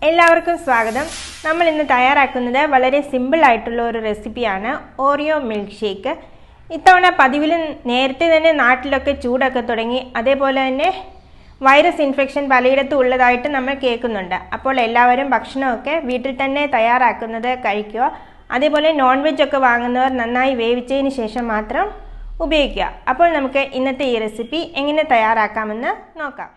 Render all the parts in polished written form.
എല്ലാവർക്കും സ്വാഗതം. നമ്മൾ ഇന്ന് തയ്യാറാക്കുന്നത് വളരെ സിമ്പിൾ ആയിട്ടുള്ള ഒരു റെസിപ്പിയാണ് ഓറിയോ മിൽക്ക് ഷേക്ക്. ഇത്തവണ പതിവിലും നേരത്തെ തന്നെ നാട്ടിലൊക്കെ ചൂടൊക്കെ തുടങ്ങി, അതേപോലെ തന്നെ വൈറസ് ഇൻഫെക്ഷൻ പലയിടത്തും ഉള്ളതായിട്ട് നമ്മൾ കേൾക്കുന്നുണ്ട്. അപ്പോൾ എല്ലാവരും ഭക്ഷണമൊക്കെ വീട്ടിൽ തന്നെ തയ്യാറാക്കുന്നത് കഴിക്കുക. അതേപോലെ നോൺ വെജ് ഒക്കെ വാങ്ങുന്നവർ നന്നായി വേവിച്ചതിന് ശേഷം മാത്രം ഉപയോഗിക്കുക. അപ്പോൾ നമുക്ക് ഇന്നത്തെ ഈ റെസിപ്പി എങ്ങനെ തയ്യാറാക്കാമെന്ന് നോക്കാം.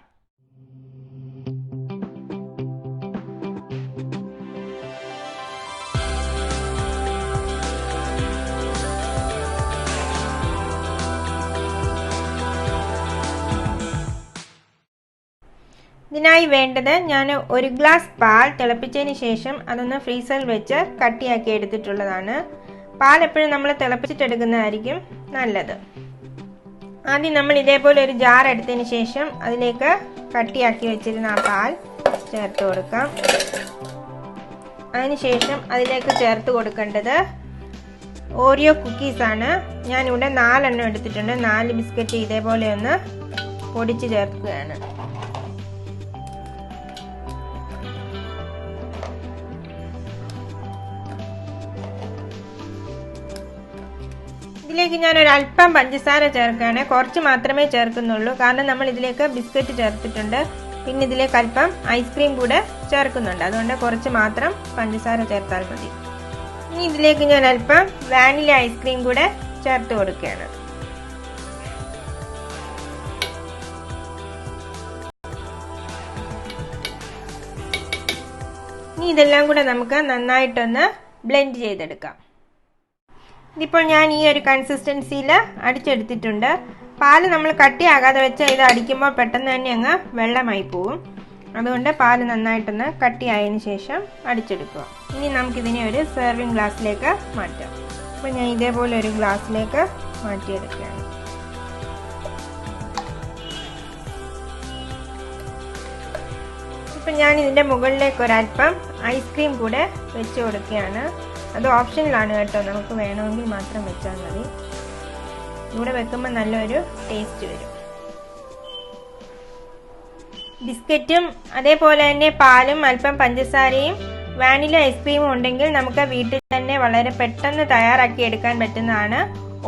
ഇതിനായി വേണ്ടത്, ഞാൻ ഒരു ഗ്ലാസ് പാൽ തിളപ്പിച്ചതിന് ശേഷം അതൊന്ന് ഫ്രീസറിൽ വെച്ച് കട്ടിയാക്കി എടുത്തിട്ടുള്ളതാണ്. പാൽ എപ്പോഴും നമ്മൾ തിളപ്പിച്ചിട്ടെടുക്കുന്നതായിരിക്കും നല്ലത്. ആദ്യം നമ്മൾ ഇതേപോലെ ഒരു ജാർ എടുത്തതിന് ശേഷം അതിലേക്ക് കട്ടിയാക്കി വെച്ചിരുന്ന ആ പാൽ ചേർത്ത് കൊടുക്കാം. അതിനുശേഷം അതിലേക്ക് ചേർത്ത് കൊടുക്കേണ്ടത് ഓറിയോ കുക്കീസാണ്. ഞാനിവിടെ 4 എണ്ണം എടുത്തിട്ടുണ്ട്. 4 ബിസ്ക്കറ്റ് ഇതേപോലെ ഒന്ന് പൊടിച്ച് ചേർക്കുകയാണ്. ഇതിലേക്ക് ഞാൻ ഒരല്പം പഞ്ചസാര ചേർക്കുകയാണ്. കുറച്ച് മാത്രമേ ചേർക്കുന്നുള്ളൂ, കാരണം നമ്മൾ ഇതിലേക്ക് ബിസ്ക്കറ്റ് ചേർത്തിട്ടുണ്ട്. പിന്നെ ഇതിലേക്ക് അല്പം ഐസ്ക്രീം കൂടെ ചേർക്കുന്നുണ്ട്, അതുകൊണ്ട് കുറച്ച് മാത്രം പഞ്ചസാര ചേർത്താൽ മതി. ഇനി ഇതിലേക്ക് ഞാൻ അല്പം വാനില ഐസ്ക്രീം കൂടെ ചേർത്ത് കൊടുക്കുകയാണ്. ഇനി ഇതെല്ലാം കൂടെ നമുക്ക് നന്നായിട്ടൊന്ന് ബ്ലെൻഡ് ചെയ്തെടുക്കാം. ഇതിപ്പോൾ ഞാൻ ഈ ഒരു കൺസിസ്റ്റൻസിയിൽ അടിച്ചെടുത്തിട്ടുണ്ട്. പാല് നമ്മൾ കട്ടിയാകാതെ വെച്ചാൽ ഇത് അടിക്കുമ്പോൾ പെട്ടെന്ന് തന്നെ അങ്ങ് വെള്ളമായി പോവും. അതുകൊണ്ട് പാല് നന്നായിട്ടൊന്ന് കട്ടിയായതിനു ശേഷം അടിച്ചെടുക്കുക. ഇനി നമുക്കിതിനെ ഒരു സെർവിങ് ഗ്ലാസ്സിലേക്ക് മാറ്റാം. അപ്പോൾ ഞാൻ ഇതേപോലെ ഒരു ഗ്ലാസ്സിലേക്ക് മാറ്റിയെടുക്കുകയാണ്. ഇപ്പം ഞാൻ ഇതിൻ്റെ മുകളിലേക്ക് ഒരല്പം ഐസ്ക്രീം കൂടെ വെച്ച് കൊടുക്കുകയാണ്. അത് ഓപ്ഷനിലാണ് കേട്ടോ, നമുക്ക് വേണമെങ്കിൽ മാത്രം വെച്ചാൽ മതി. ഇവിടെ വെക്കുമ്പോൾ നല്ലൊരു ടേസ്റ്റ് വരും. ബിസ്ക്കറ്റും അതേപോലെ തന്നെ പാലും അല്പം പഞ്ചസാരയും വാനില ഐസ്ക്രീമും ഉണ്ടെങ്കിൽ നമുക്ക് വീട്ടിൽ തന്നെ വളരെ പെട്ടെന്ന് തയ്യാറാക്കി എടുക്കാൻ പറ്റുന്നതാണ്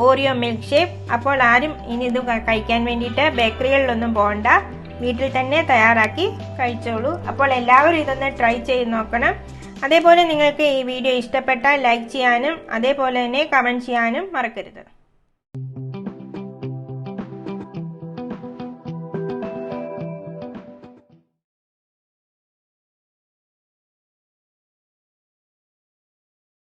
ഓറിയോ മിൽക്ക് ഷേക്ക്. അപ്പോൾ ആരും ഇനി ഇത് കഴിക്കാൻ വേണ്ടിയിട്ട് ബേക്കറികളിലൊന്നും പോകണ്ട, വീട്ടിൽ തന്നെ തയ്യാറാക്കി കഴിച്ചോളൂ. അപ്പോൾ എല്ലാവരും ഇതൊന്ന് ട്രൈ ചെയ്ത് നോക്കണം. അതേപോലെ നിങ്ങൾക്ക് ഈ വീഡിയോ ഇഷ്ടപ്പെട്ടാൽ ലൈക്ക് ചെയ്യാനും അതേപോലെ തന്നെ കമൻറ്റ് ചെയ്യാനും മറക്കരുത്.